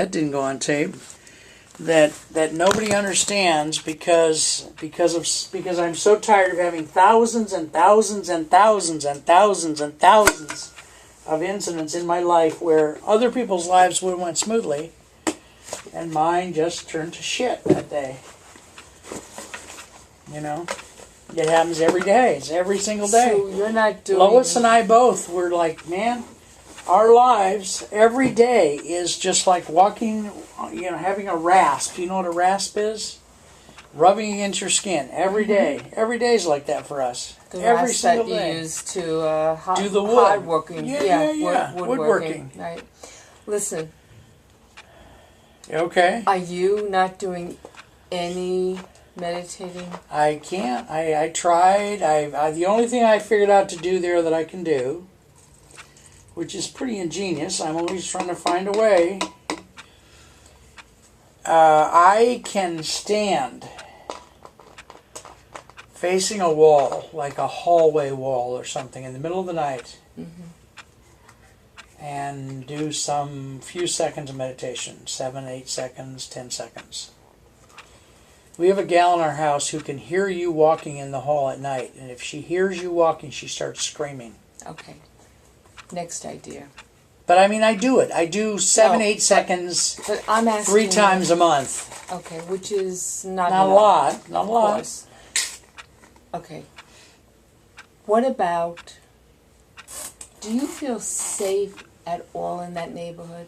that didn't go on tape. That nobody understands because I'm so tired of having thousands and thousands and thousands and thousands and thousands of incidents in my life where other people's lives would went smoothly, and mine just turned to shit that day. You know, it happens every day. It's every single day. So you're not doing. Lois and I both were like, man, our lives every day is just like walking, having a rasp. You know what a rasp is? Rubbing against your skin every day. Every day is like that for us. The every rasp single that you day. use to do the wood. hardworking. Yeah. Woodworking. Right. Listen. Okay. Are you not doing any meditating? I can't. I tried. The only thing I figured out to do there that I can do, which is pretty ingenious. I'm always trying to find a way. I can stand facing a wall, like a hallway wall or something, in the middle of the night, and do some few seconds of meditation, 7, 8 seconds, 10 seconds. We have a gal in our house who can hear you walking in the hall at night, and if she hears you walking, she starts screaming. Okay. Next idea. But I mean, I do it. I do 7, 8 seconds, but I'm asking 3 times a month. Okay, which is not a lot. Not a lot. Course. Okay. What about, do you feel safe at all in that neighborhood?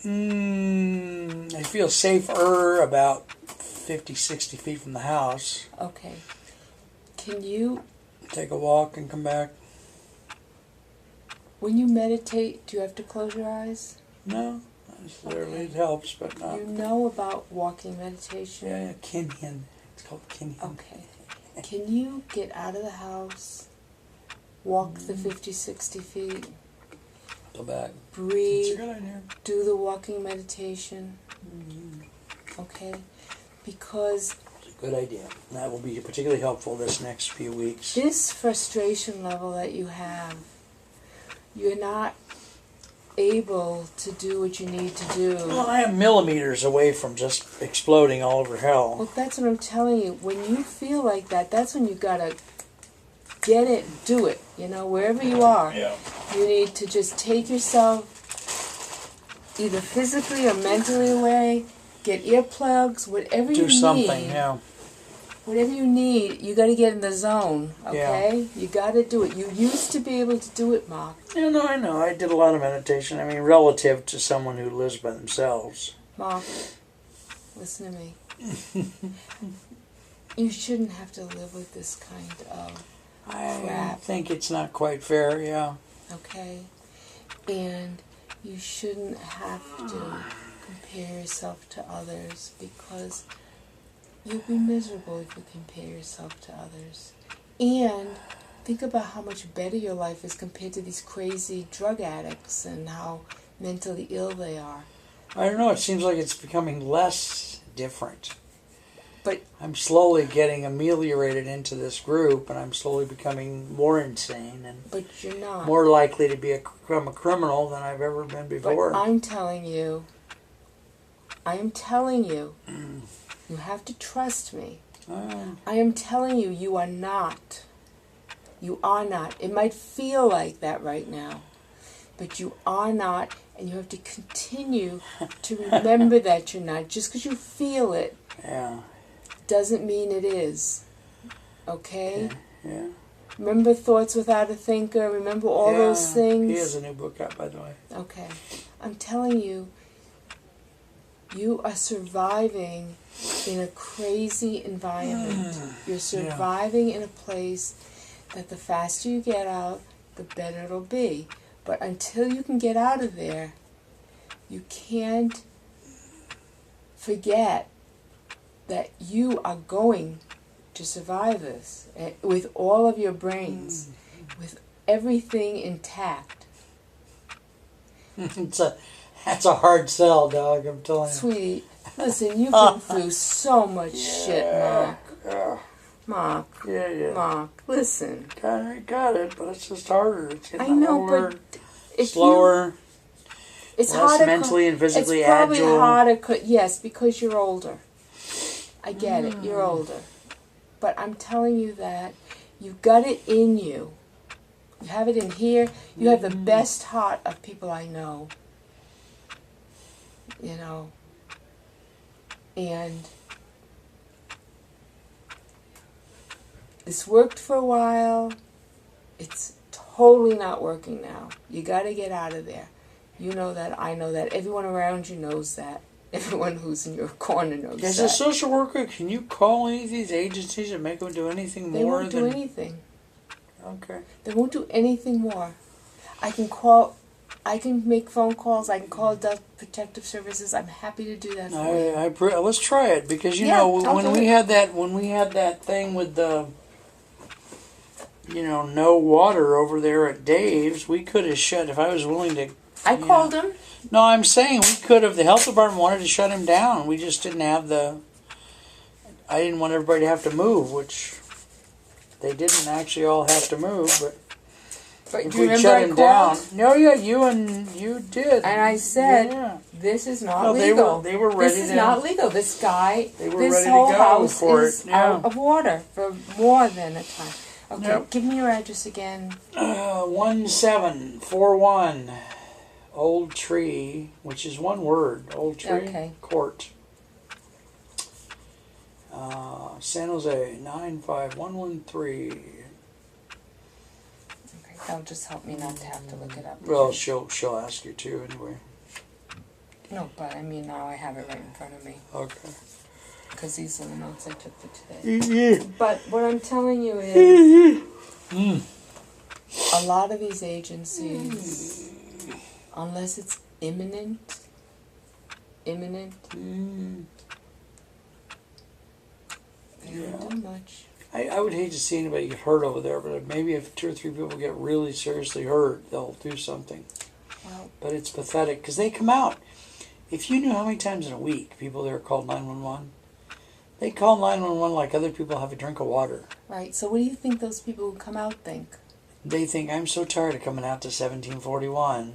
I feel safer about 50, 60 feet from the house. Okay. Can you take a walk and come back? When you meditate, do you have to close your eyes? No. Literally, it helps, but not. You know about walking meditation? Yeah, Kinhian. It's called Kinhian. Okay. Can you get out of the house, walk the 50, 60 feet, go back, breathe, that's a good idea. Do the walking meditation? Okay? Because it's a good idea. That will be particularly helpful this next few weeks. This frustration level that you have, you're not able to do what you need to do. Well, I am millimeters away from just exploding all over hell. Well, that's what I'm telling you. When you feel like that, that's when you gotta get it, do it. Wherever you are, you need to just take yourself either physically or mentally away, get earplugs, whatever you need. Do something, yeah. Whatever you need, you got to get in the zone, okay? Yeah. You got to do it. You used to be able to do it, Mark. Yeah, no, I know. I did a lot of meditation. I mean, relative to someone who lives by themselves. Mark, listen to me. You shouldn't have to live with this kind of crap. I think it's not quite fair, yeah. Okay? And you shouldn't have to compare yourself to others because you'll be miserable if you compare yourself to others. And think about how much better your life is compared to these crazy drug addicts and how mentally ill they are. I don't know. It seems like it's becoming less different. But I'm slowly getting ameliorated into this group, and I'm slowly becoming more insane and but you're not. More likely to become a criminal than I've ever been before. But I'm telling you, you have to trust me. I am telling you, you are not. You are not. It might feel like that right now, but you are not, and you have to continue to remember that you're not. Just because you feel it doesn't mean it is. Okay? Yeah. Remember Thoughts Without a Thinker? Remember all those things? He has a new book out, by the way. Okay. I'm telling you, you are surviving in a crazy environment. You're surviving in a place that the faster you get out, the better it'll be. But until you can get out of there, you can't forget that you are going to survive this with all of your brains, with everything intact. That's a hard sell, dog, I'm telling you. Sweetie, listen, you've been through so much shit, Mark. Mark. Yeah. Mark, listen. I got it, but it's just harder. It's I know, older, but if slower. It's less harder mentally and physically it's probably agile. harder, yes, because you're older. I get it, you're older. But I'm telling you that you've got it in you. You have it in here. You have the best heart of people I know. You know. And this worked for a while. It's totally not working now. You got to get out of there. You know that. I know that. Everyone around you knows that. Everyone who's in your corner knows As that. a social worker, can you call any of these agencies and make them do anything They more won't than... do anything. Okay. They won't do anything more. I can make phone calls. I can call Adult Protective Services. I'm happy to do that for you. Let's try it, because you Yeah, know I'll when do we it. had that thing with the no water over there at Dave's, we could have shut, if I was willing to. I called him. No, I'm saying we could have. The health department wanted to shut him down. We just didn't have the. I didn't want everybody to have to move, which they didn't actually all have to move, but. But If do you we remember shut I him called? down, no, yeah, you did, And I said, yeah. this is not No, legal. they were ready This is to. not legal. This guy, They were this ready to whole go house for is it, yeah. out of water for more than a time. Okay, Yep. give me your address again. 1741 Old Tree, which is one word, Old Tree Okay. Court. San Jose 95113. Okay, that'll just help me not to have to look it up. Well, she'll ask you to anyway. No, but I mean now I have it right in front of me Okay. because these are the notes I took for today. Yeah. But what I'm telling you is, a lot of these agencies, unless it's imminent, they don't do much. I would hate to see anybody get hurt over there, but maybe if 2 or 3 people get really seriously hurt, they'll do something. Well, But it's pathetic because they come out. If you knew how many times in a week people there called 911, they call 911 like other people have a drink of water. right. So what do you think those people who come out think? They think, I'm so tired of coming out to 1741.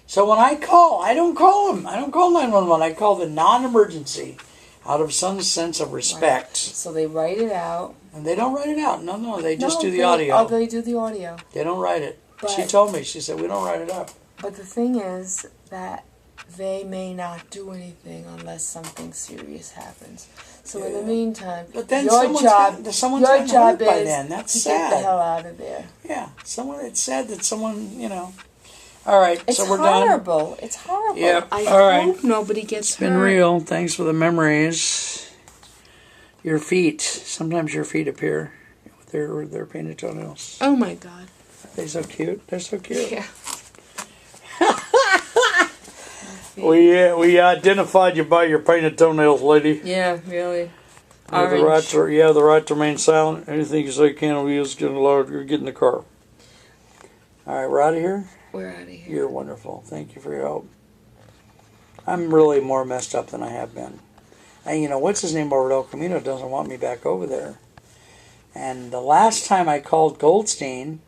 So when I call, I don't call them. I don't call 911. I call the non-emergency out of some sense of respect. Right. So they write it out. And they don't write it out. No, they just do the they, audio. Oh, they do the audio. They don't write it. She But- told me, she said, we don't write it up. But the thing is that they may not do anything unless something serious happens. So in the Yeah. meantime, But then your someone's job, someone's your gotten job hurt by is then. That's to sad. get the hell out of there. Yeah, it's sad that someone, All right, It's so we're done. horrible. It's horrible. Yep, I all right. hope nobody gets It's been hurt. real. Thanks for the memories. Your feet. Sometimes your feet appear with their painted toenails. Oh my God. They're so cute. They're so cute. Yeah. We identified you by your painted toenails, lady. Yeah, really. You have the right to remain silent. Anything you say can or is getting loud. You're getting in the car. All right, we're out of here. We're out of here. You're wonderful. Thank you for your help. I'm really more messed up than I have been. And what's his name over at El Camino doesn't want me back over there. And the last time I called Goldstein,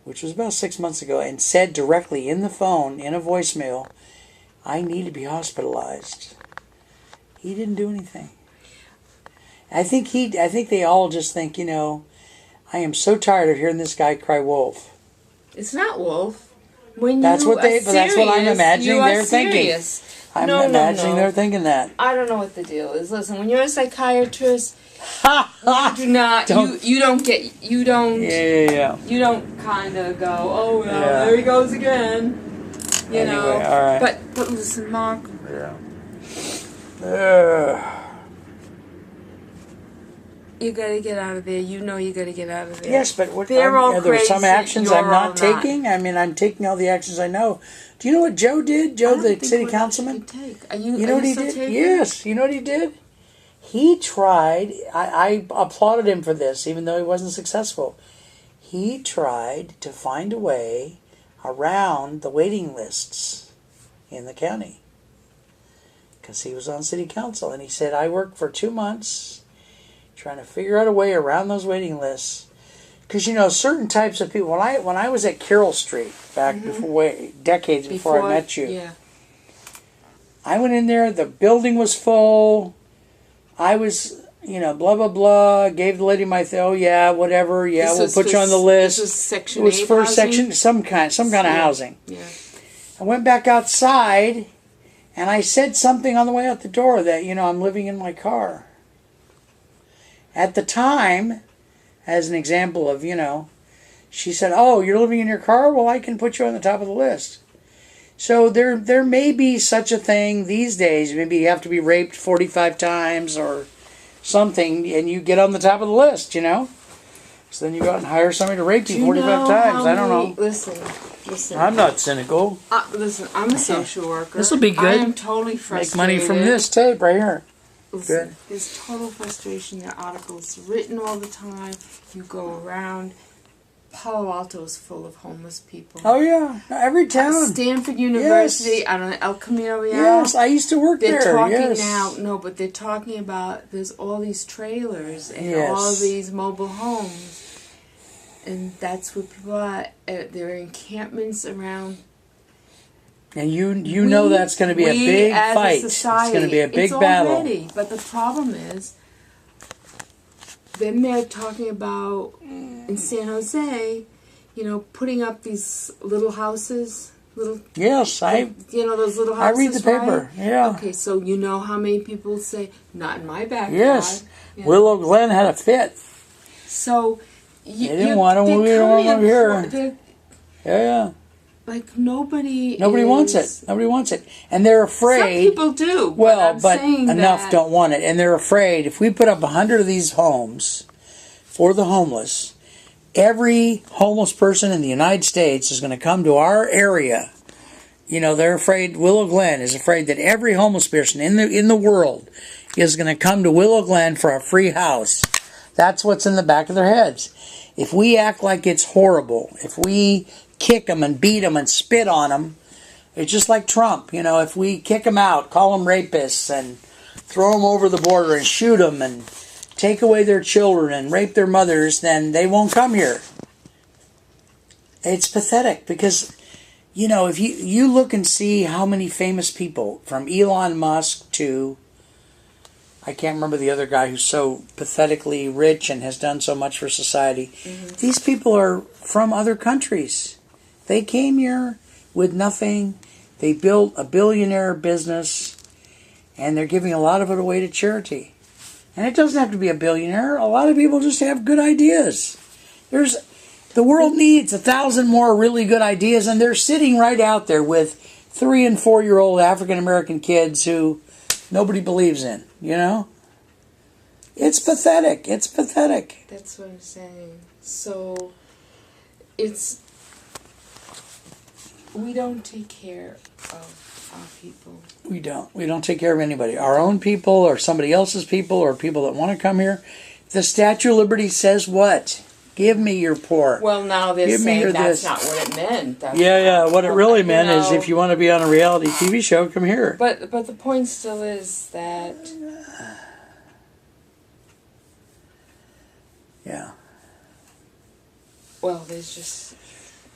which was about 6 months ago, and said directly in the phone, in a voicemail, I need to be hospitalized. He didn't do anything. I think they all just think, I am so tired of hearing this guy cry wolf. It's not wolf. When That's you what are they- but that's what I'm serious, imagining you are they're thinking. serious. I'm No, imagining no. they're thinking that. I don't know what the deal is. Listen, when you're a psychiatrist, you do not. You don't get. You don't. Yeah. You don't kind of go. Oh yeah, Yeah. there he goes again. You know. Anyway, all right. But listen, Mark. Yeah. You gotta get out of there. You know you gotta get out of there. Yes, but what? They're all there are some crazy, actions I'm you're not all taking. I mean, I'm taking all the actions I know. Do you know what Joe did? Joe, the city councilman. You know what he did? Yes. You know what he did? He tried. I applauded him for this, even though he wasn't successful. He tried to find a way around the waiting lists in the county because he was on city council, and he said, "I worked for 2 months trying to figure out a way around those waiting lists." because you know certain types of people. When I was at Carroll Street back decades before I met you, Yeah. I went in there. The building was full. I was, blah blah blah. Gave the lady my oh yeah, whatever. Yeah, we'll put you on the list. This was Section It was 8 first housing? section, some kind of housing. Yeah. I went back outside, and I said something on the way out the door that I'm living in my car. At the time, as an example of she said, "Oh, you're living in your car? Well, I can put you on the top of the list." So there may be such a thing these days. Maybe you have to be raped 45 times or something, and you get on the top of the list, So then you go out and hire somebody to rape you 45 times. I don't know. Listen. I'm not cynical. Listen, I'm a social worker. This will be good. I am totally frustrated. Make money from this tape right here. Listen, Good. there's total frustration. There are articles written all the time. You go around. Palo Alto is full of homeless people. Oh yeah, every town. Stanford University, I don't know, El Camino Real. Yes, I used to work They're there. talking yes. now, no, but they're talking about there's all these trailers and Yes. all these mobile homes, and that's where people are. There are encampments around. And you know that's going to be a big fight. It's going to be a big battle. Already, but the problem is, then they're talking about in San Jose, putting up these little houses, Yes, those little houses. I read the paper. Right? Yeah. Okay, so you know how many people say, "Not in my backyard." Yes, Yeah. Willow Glen had a fit. So They didn't want them. We don't want them here. Yeah. Like nobody wants it. Nobody wants it, and they're afraid. Some people do. Well, but enough don't want it, and they're afraid if we put up 100 of these homes for the homeless, every homeless person in the United States is going to come to our area. They're afraid. Willow Glen is afraid that every homeless person in the world is going to come to Willow Glen for a free house. That's what's in the back of their heads. If we act like it's horrible, if we kick them and beat them and spit on them, it's just like Trump. If we kick them out, call them rapists, and throw them over the border and shoot them and take away their children and rape their mothers, then they won't come here. It's pathetic because, if you look and see how many famous people, from Elon Musk to, I can't remember the other guy who's so pathetically rich and has done so much for society. Mm-hmm. These people are from other countries. They came here with nothing. They built a billionaire business, and they're giving a lot of it away to charity. And it doesn't have to be a billionaire. A lot of people just have good ideas. The world needs 1,000 more really good ideas, and they're sitting right out there with 3- and 4-year-old African-American kids who nobody believes in, It's pathetic. It's pathetic. That's what I'm saying. So, we don't take care of our people. We don't. We don't take care of anybody. Our own people or somebody else's people or people that want to come here. The Statue of Liberty says what? Give me your pork. Well, now they're saying that's not what it meant. What it really meant is if you want to be on a reality TV show, come here. But the point still is that... Yeah. Well, there's just...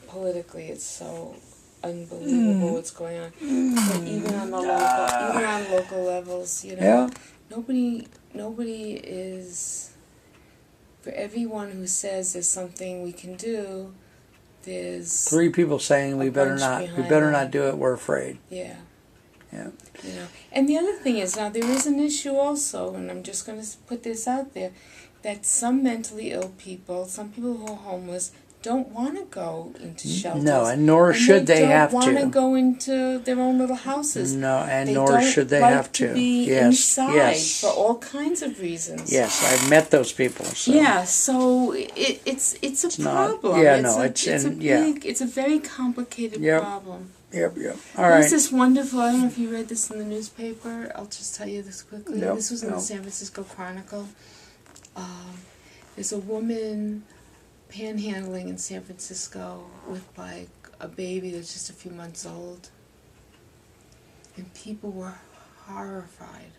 Politically, it's so unbelievable what's going on. But even on local levels, nobody is... For everyone who says there's something we can do, there's 3 people saying we better not do it. We're afraid. Yeah. Yeah. And the other thing is, now there is an issue also, and I'm just going to put this out there, that some mentally ill people, some people who are homeless, don't want to go into shelters. No, and nor should they have to. They don't want to go into their own little houses. No, and nor should they have to. They don't like to be inside for all kinds of reasons. Yes, I've met those people. So. Yeah, so it's a problem. It's a very complicated problem. Yep. All right. There's this wonderful, I don't know if you read this in the newspaper. I'll just tell you this quickly. Nope, This was in the San Francisco Chronicle. There's a woman panhandling in San Francisco with like a baby that's just a few months old, and people were horrified.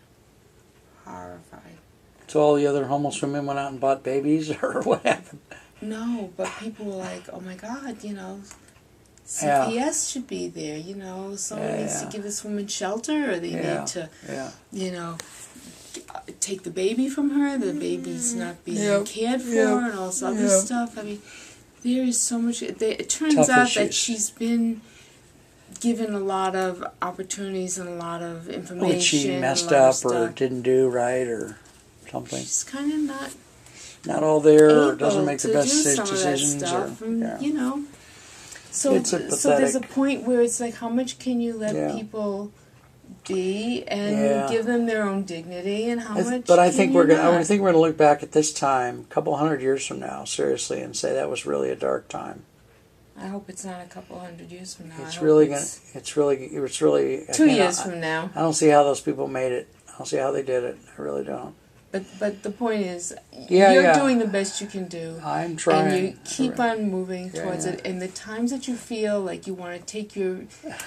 So all the other homeless women went out and bought babies, or what happened? No, but people were like, oh my God, Yeah. CPS should be there, someone needs to give this woman shelter, or they need to, take the baby from her, the baby's not being cared for, and all this other stuff. I mean, there is so much. It turns Tough out issues. that she's been given a lot of opportunities and a lot of information. Which she messed and a lot up of or stuff. didn't do right or something. She's kind of not All there, or able doesn't make the to best do some of that decisions. stuff, Or, and, yeah. So, It's so there's a pathetic. point where it's like, how much can you let Yeah. people be and give them their own dignity, and how much? But I can think you we're gonna. not? I think we're gonna look back at this time, a couple 100 years from now, seriously, and say that was really a dark time. I hope it's not a couple 100 years from now. It's I hope really it's gonna. It's really. 2 years from now. I don't see how those people made it. I don't see how they did it. I really don't. But the point is, Yeah, you're yeah. doing the best you can do. I'm trying. And you keep on moving towards yeah. it. And the times that you feel like you want to take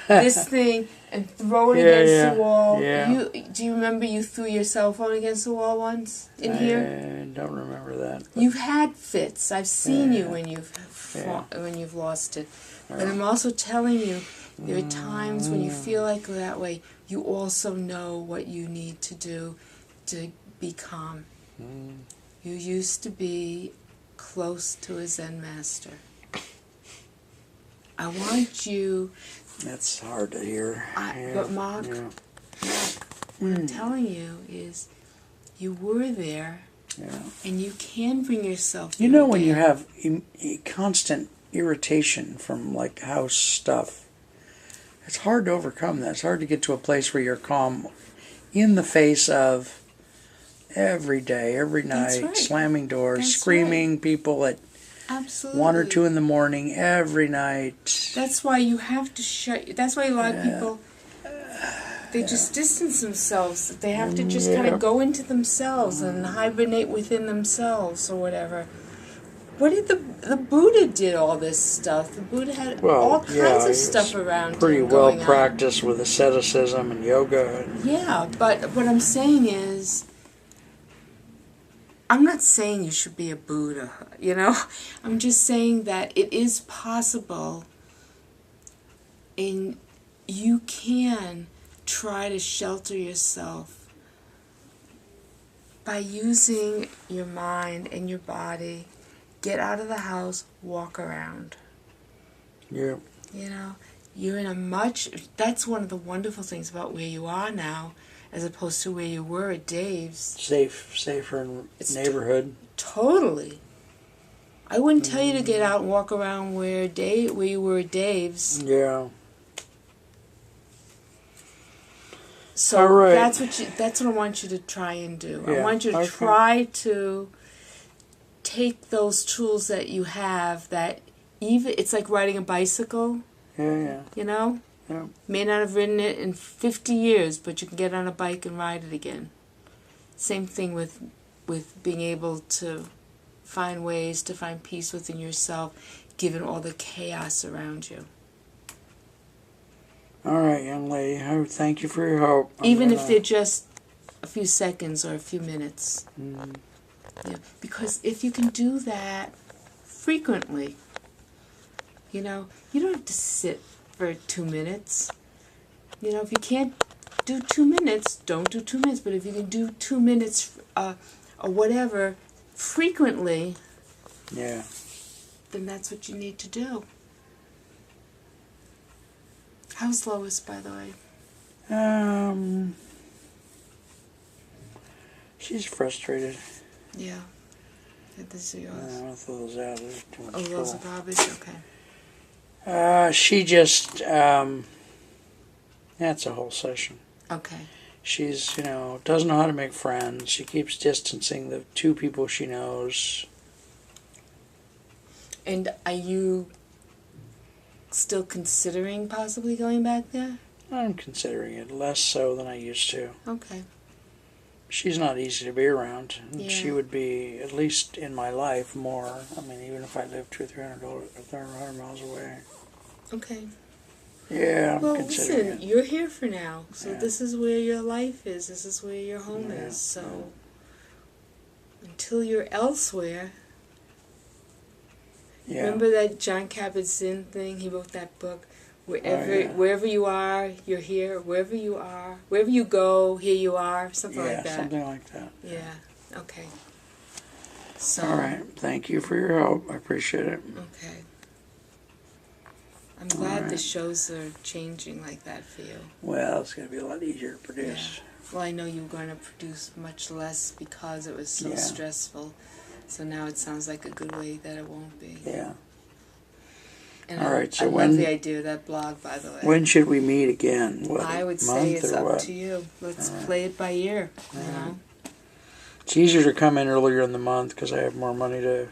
this thing and throw it Yeah, against yeah, the wall. yeah. Do you remember you threw your cell phone against the wall once in here? I don't remember that. But You've had fits. I've seen you Yeah. when Yeah. when you've lost it. But I'm also telling you, there are times when you feel like that way. You also know what you need to do to be calm. You used to be close to a Zen master. I want you. That's hard to hear. But Mark, what I'm telling you is, you were there, and you can bring yourself. You know, there when you again. have constant irritation from like house stuff, it's hard to overcome that. It's hard to get to a place where you're calm in the face of every day, every That's night, right. slamming doors, That's screaming, people at Absolutely. 1 or 2 in the morning every night. That's why you have to shut. That's why a lot of people, they just distance themselves. They have to just kind of go into themselves and hibernate within themselves or whatever. What did the Buddha did all this stuff? The Buddha had all kinds of stuff around pretty him well going on. practiced with asceticism and yoga. Yeah, but what I'm saying is, I'm not saying you should be a Buddha, I'm just saying that it is possible, and you can try to shelter yourself by using your mind and your body. Get out of the house, walk around. Yeah. You're in that's one of the wonderful things about where you are now, as opposed to where you were at Dave's. Safer in neighborhood. Totally. I wouldn't tell you to get out and walk around where you were at Dave's. Yeah. So all right. that's what I want you to try and do. Yeah. I want you to try to take those tools that you have, that even it's like riding a bicycle. Yeah. Yeah. May not have ridden it in 50 years, but you can get on a bike and ride it again. Same thing with being able to find ways to find peace within yourself, given all the chaos around you. All right, young lady. I thank you for your help. Even if they're just a few seconds or a few minutes. Yeah, because if you can do that frequently, you don't have to sit for 2 minutes. If you can't do 2 minutes, don't do 2 minutes. But if you can do 2 minutes or whatever frequently, then that's what you need to do. How's Lois, by the way? She's frustrated. Yeah. This is yours. I'll throw those out. There's too much Those are trouble. garbage? Okay. She just, that's a whole session. Okay. She's, doesn't know how to make friends. She keeps distancing the 2 people she knows. And are you still considering possibly going back there? I'm considering it, less so than I used to. Okay. She's not easy to be around. Yeah. She would be, at least in my life, more. I mean, even if I lived 200 or 300 miles away. Okay. Yeah, I'm Well, considering listen, it. you're here for now. So Yeah. this is where your life is. This is where your home Yeah. is. So until you're elsewhere, Yeah. Remember that John Kabat-Zinn thing? He wrote that book. Wherever you are, you're here. Wherever you are, wherever you go, here you are. Something like that. Yeah, something like that. Yeah. Okay. So. All right. Thank you for your help. I appreciate it. Okay. I'm glad the shows are changing like that for you. Well, it's going to be a lot easier to produce. Well, I know you were going to produce much less because it was so stressful. So now it sounds like a good way that it won't be. Yeah. And All right. So I love the idea of that blog, by the way. When should we meet again? What, I would month say it's or up what? to you. Let's play it by ear. You know. It's easier to come in earlier in the month because I have more money to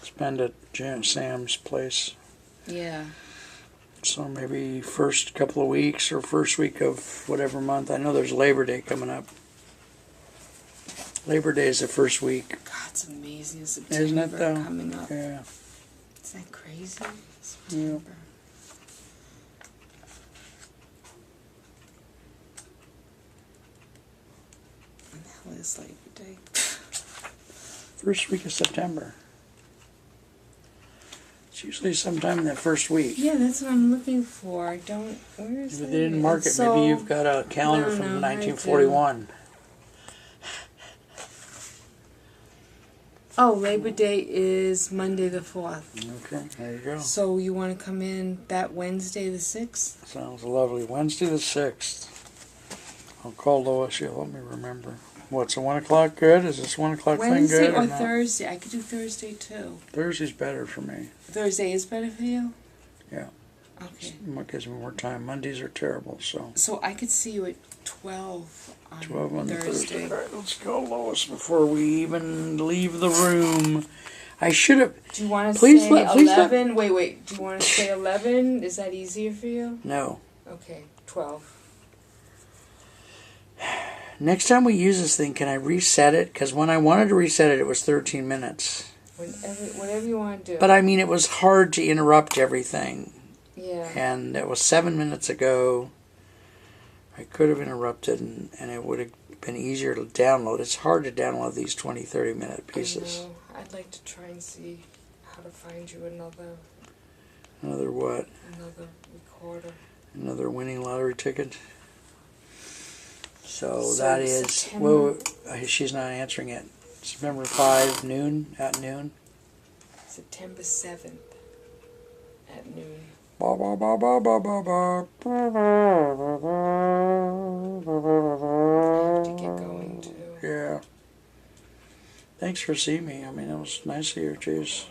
spend at Sam's place. Yeah. So maybe first couple of weeks or first week of whatever month. I know there's Labor Day coming up. Labor Day is the first week. God, it's amazing. September Isn't it though? Coming up. Yeah. Isn't that crazy? September. When the hell is Labor Day? First week of September. It's usually sometime in that first week. Yeah, that's what I'm looking for. I don't. Where is If it? they didn't mark it, So, maybe you've got a calendar no, from no, I 1941. Oh, Labor Day is Monday the 4th. Okay, there you go. So you want to come in that Wednesday the 6th? Sounds lovely. Wednesday the 6th. I'll call Lois. She'll help me remember. What's a 1 o'clock good? Is this 1 o'clock thing Wednesday good or not? Thursday? I could do Thursday too. Thursday's better for me. Thursday is better for you? Yeah. Okay. It gives me more time. Mondays are terrible, so. So I could see you at 12 on 12 on Thursday. Thursday. All right, let's go, Lois, before we even leave the room. I should have. Do you want to Please say let- please let- 11? Wait. Do you want to say 11? Is that easier for you? No. Okay, 12. Next time we use this thing, can I reset it? Because when I wanted to reset it, it was 13 minutes. Whatever you want to do. But I mean, it was hard to interrupt everything. Yeah. And it was 7 minutes ago. I could have interrupted, and it would have been easier to download. It's hard to download these 20, 30-minute pieces. I know. I'd like to try and see how to find you another Another what? recorder. Another winning lottery ticket? So So that is... September- Whoa, she's not answering it. September 5, noon, at noon. September 7th at noon. Ba ba ba ba ba ba ba. To get going too. Yeah. Thanks for seeing me. I mean, it was nice of you, jeez.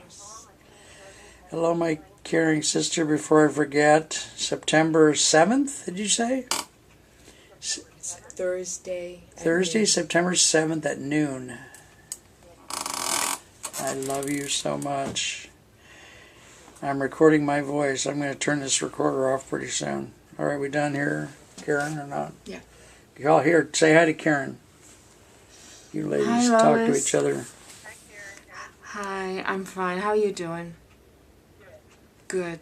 Hello, my caring sister. Before I forget, September 7th, did you say? It's Thursday. at Thursday, noon. September 7th at noon. I love you so much. I'm recording my voice. I'm going to turn this recorder off pretty soon. All right, we done here, Karen, or not? Yeah. Y'all here, say hi to Karen. You ladies Hi, talk to Lois. each other. Hi, I'm fine. How are you doing? Good.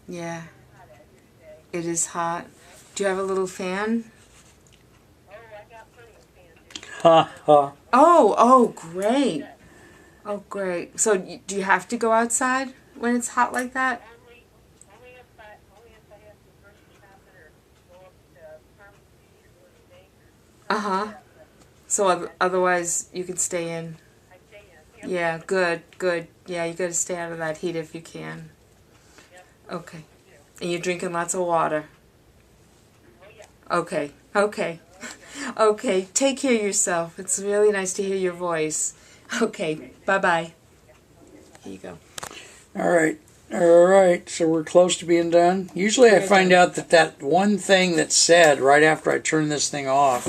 Yeah. It is hot. Do you have a little fan? Ha ha. Oh, great. Oh, great. So do you have to go outside when it's hot like that? Uh-huh. So otherwise you can stay in. Yeah, good. Yeah, you got to stay out of that heat if you can. Okay. And you're drinking lots of water. Okay. Okay, take care of yourself. It's really nice to hear your voice. Okay, bye-bye. Here you go. All right. So we're close to being done. Usually I find out that one thing that's said right after I turn this thing off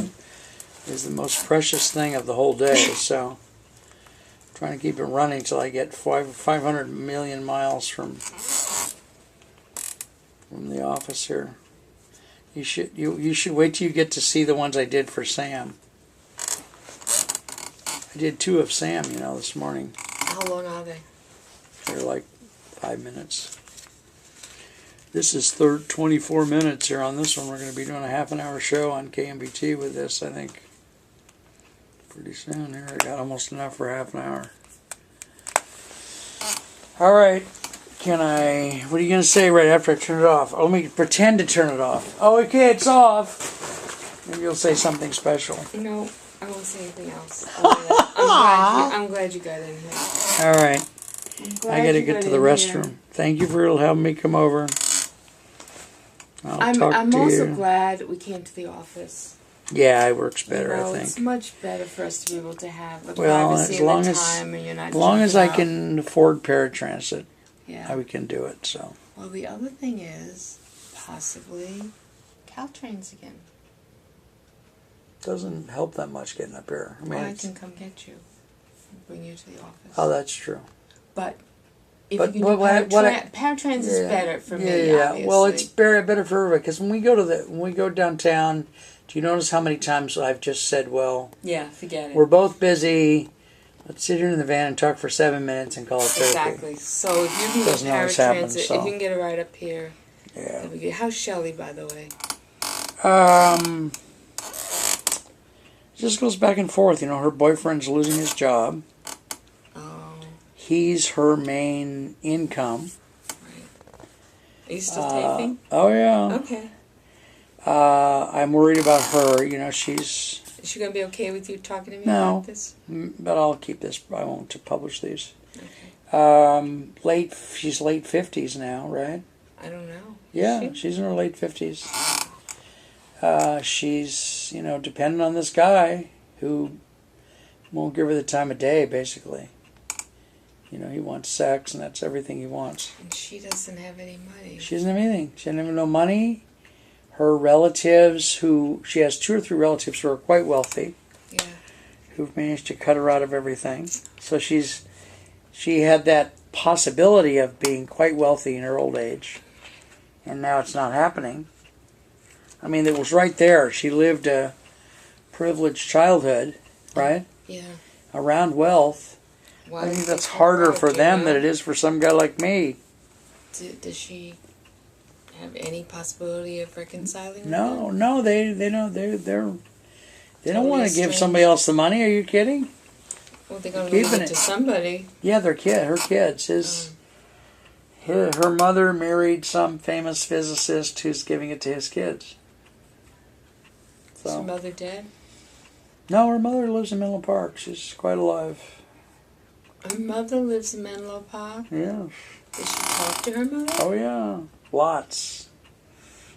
is the most precious thing of the whole day. So I'm trying to keep it running till I get 500 million miles from the office here. You should wait till you get to see the ones I did for Sam. I did 2 of Sam, this morning. How long are they? They're like 5 minutes. This is 24 minutes here on this one. We're going to be doing a half-an-hour show on KMBT with this, I think, pretty soon. Here, I got almost enough for half an hour. All right. What are you going to say right after I turn it off? Oh, let me pretend to turn it off. Oh, okay, it's off. Maybe you'll say something special. No, I won't say anything else. I'm glad you got in here. All right. I got to get to the restroom. Here. Thank you for helping me come over. I'm also glad we came to the office. Yeah, it works better, I think. It's much better for us to be able to have the privacy and the time, and you're not. As long as I can afford paratransit, yeah, we can do it. So. Well, the other thing is possibly Caltrains again. Doesn't help that much getting up here. I can come get you, and bring you to the office. Oh, that's true. But if you can do Paratransit is better for me. Yeah, obviously. Well, it's better for everybody because when we go downtown. Do you notice how many times I've just said, well... Yeah, forget it. We're both busy. Let's sit here in the van and talk for 7 minutes and call it therapy. Exactly. So if you can get paratransit, if you can get it right up here... Yeah. That'd be good. How's Shelly, by the way? It just goes back and forth. You know, her boyfriend's losing his job. Oh. He's her main income. Right. Are you still taping? Oh, yeah. Okay. I'm worried about her. You know, she's... Is she going to be okay with you talking to me about this? No, but I'll keep this. I won't publish these. Okay. She's late 50s now, right? I don't know. Yeah, she's in her late 50s. She's, you know, dependent on this guy who won't give her the time of day, basically. You know, he wants sex, and that's everything he wants. And she doesn't have any money. She doesn't have anything. She doesn't have no money. Her relatives, she has 2 or 3 relatives who are quite wealthy. Yeah. Who've managed to cut her out of everything. So she had that possibility of being quite wealthy in her old age. And now it's not happening. I mean, it was right there. She lived a privileged childhood, right? Yeah. Around wealth. Why I think that's harder for them than it is for some guy like me. Does she have any possibility of reconciling? No, they don't. They don't want to give somebody else the money. Are you kidding? Well, they're going to give it to somebody. Yeah, her kids. Her mother married some famous physicist who's giving it to his kids. So. Is her mother dead? No, her mother lives in Menlo Park. She's quite alive. Her mother lives in Menlo Park? Yeah. Does she talk to her mother? Oh, yeah. Lots.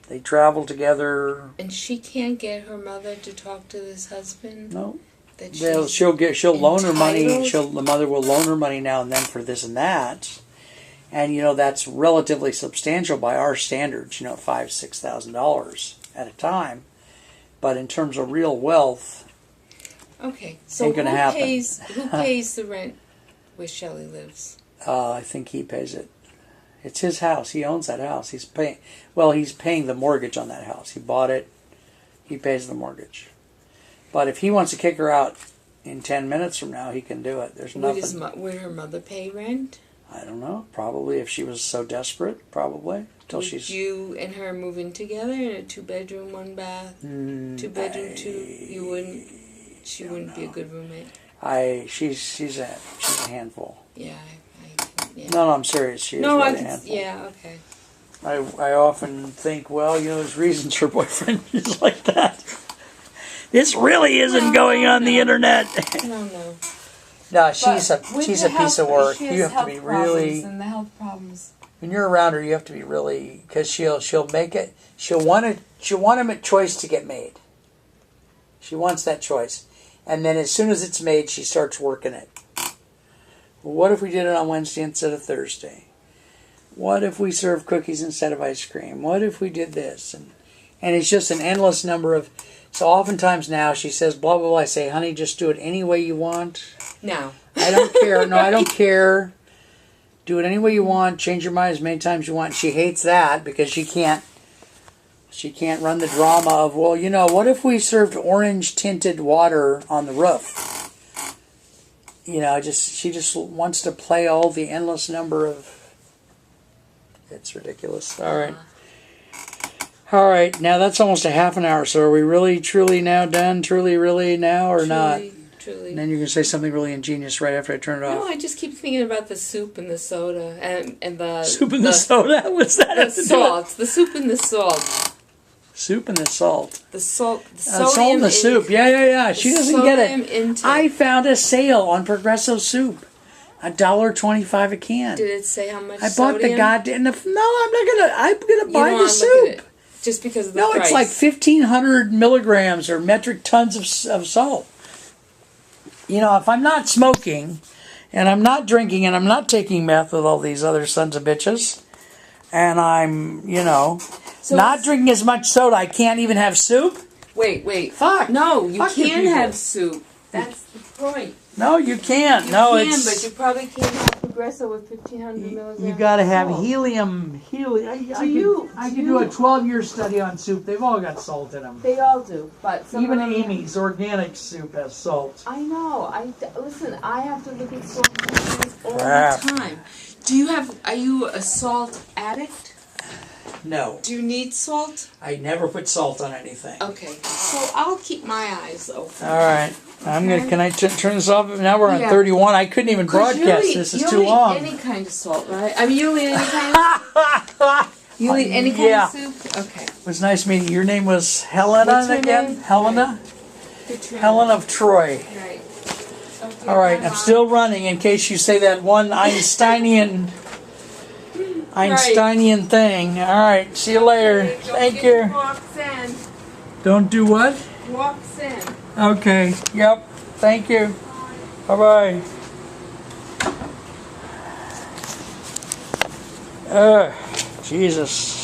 They travel together. And she can't get her mother to talk to this husband? No. She'll loan her money. The mother will loan her money now and then for this and that. And, you know, that's relatively substantial by our standards, you know, $5,000-$6,000 at a time. But in terms of real wealth, okay, so ain't gonna happen. Who pays the rent where Shelley lives? I think he pays it. It's his house. He owns that house. He's paying the mortgage on that house. He bought it. He pays the mortgage. But if he wants to kick her out in 10 minutes from now, he can do it. There's nothing. Would her mother pay rent? I don't know. Probably if she was so desperate. Probably. Would you and her move in together in a 2-bedroom, 1-bath? 2-bedroom, 2? You wouldn't. She wouldn't be a good roommate. She's a handful. Yeah. Yeah. No, I'm serious. She is really a handful. Yeah. Okay. I often think, well, you know, there's reasons her boyfriend is like that. This really isn't going on the internet. No. No, she's a piece of work. You have to be really. And the health problems. When you're around her, you have to be really, because she'll make it. She'll want a choice to get made. She wants that choice, and then as soon as it's made, she starts working it. Well, what if we did it on Wednesday instead of Thursday? What if we served cookies instead of ice cream? What if we did this? And it's just an endless number of. So oftentimes now she says blah blah blah. I say, honey, just do it any way you want. No. I don't care. No, I don't care. Do it any way you want. Change your mind as many times as you want. She hates that because she can't run the drama of, well, you know, what if we served orange tinted water on the roof? You know, she just wants to play all the endless number of. It's ridiculous. All right. All right. Now that's almost a half an hour. So are we really, truly now done? Truly, really now or not? truly. And then you can say something really ingenious right after I turn it No, off. I just keep thinking about the soup and the soda and the Soup and the soda? What's that The have to do with salt, the soup and the salt, soup and the salt? the salt, the Salt sodium in the soup. Yeah. She doesn't get sodium it. intake. I found a sale on Progresso soup. $1.25 a can. Did it say how much? I bought the sodium? goddamn. No, I'm gonna You buy don't the wanna look soup. at it just because of the No, price. it's like 1,500 milligrams or metric tons of salt. You know, if I'm not smoking, and I'm not drinking, and I'm not taking meth with all these other sons of bitches, and I'm, So not it's- drinking as much soda, I can't even have soup? Wait. Fuck. No, you Fuck you can people. have soup. That's the point. No, you can't. You no, can, it's... but you probably can't have Progresso with 1,500 milligrams. You gotta have of salt. helium. I could do do a you? 12-year study on soup. They've all got salt in them. They all do, but some Even of them Amy's organic soup has salt. I know. Listen. I have to look at salt content all Crap. the time. Are you a salt addict? No, Do you need salt? I never put salt on anything. Okay, so I'll keep my eyes open. All right, Can I turn this off? Now we're on Yeah. 31. I couldn't even 'Cause broadcast you'll this. It's eat- too you'll eat long. any kind of salt, right? I mean, you'll eat any kind of... You'll eat any kind Yeah. of soup? Okay. It was nice meeting you. Your name was Helena What's her again? name? Helena? Katrina. Helen of Troy. Right. Okay, All right, bye, I'm Mom. still running in case you say that one Einsteinian thing. All right, see you later. Don't Thank get you. Walks in. Don't do what? Walks in. Okay, yep. Thank you. Bye-bye. Jesus.